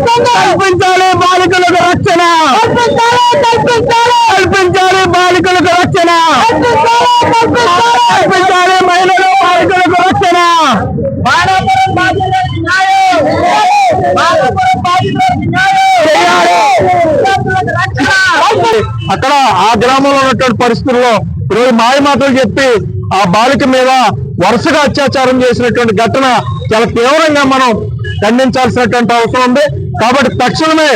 కల్పించాలి బాలికలకు రక్షణ, కల్పించాలి బాలికలకు రక్షణ, కల్పించాలి మహిళలు బాలికలకు రక్షణ. అక్కడ ఆ గ్రామంలో ఉన్నటువంటి పరిస్థితుల్లో ఈరోజు మాయమాటలు చెప్పి ఆ బాలిక మీద వరుసగా అత్యాచారం చేసినటువంటి ఘటన చాలా తీవ్రంగా మనం ఖండించాల్సినటువంటి అవసరం ఉంది. కాబట్టి తక్షణమే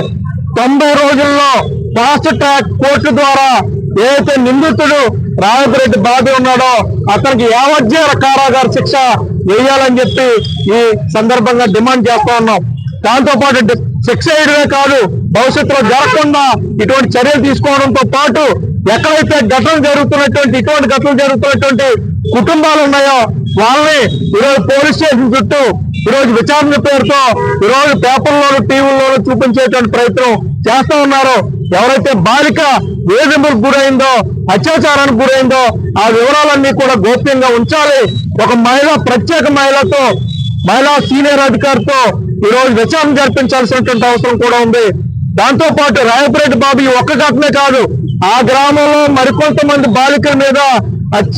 90 రోజుల్లో ఫాస్ట్ ట్రాక్ కోర్టు ద్వారా ఏదైతే నిందితుడు రాయపురెడ్డి బాబీ ఉన్నాడో అతనికి యావజ్జీవ కారాగార శిక్ష వేయాలని చెప్పి ఈ సందర్భంగా డిమాండ్ చేస్తా ఉన్నాం. దాంతోపాటు శిక్ష వేయడమే కాదు, భవిష్యత్తులో జరగకుండా ఇటువంటి చర్యలు తీసుకోవడంతో పాటు ఎక్కడైతే ఇటువంటి ఘటనలు జరుగుతున్నటువంటి కుటుంబాలు ఉన్నాయో వాళ్ళని ఈరోజు పోలీస్ స్టేషన్ చుట్టూ ఈరోజు విచారణ పేరుతో ఈరోజు పేపర్లోను టీవీల్లోనూ చూపించేటువంటి ప్రయత్నం చేస్తా ఉన్నారు. ఎవరైతే బాలిక వేధింపులకు గురైందో, అత్యాచారానికి గురైందో ఆ వివరాలన్నీ కూడా గోప్యంగా ఉంచాలి. ఒక ప్రత్యేక మహిళా సీనియర్ అధికారితో ఈరోజు విచారణ జరిపించాల్సినటువంటి అవసరం కూడా ఉంది. దాంతో పాటు రాయపురెడ్డి బాబీ ఒక్క ఘటనే కాదు, ఆ గ్రామంలో మరికొంతమంది బాలికల మీద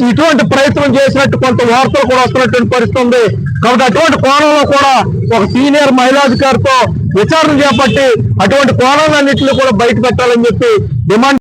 ఇటువంటి ప్రయత్నం చేసినట్టు కొంత వార్తలు కూడా వస్తున్నటువంటి పరిస్థితి ఉంది. కాబట్టి అటువంటి కోణంలో కూడా ఒక సీనియర్ మహిళాధికారితో విచారణ చేపట్టి అటువంటి కోణాలన్నింటినీ కూడా బయట పెట్టాలని చెప్పి డిమాండ్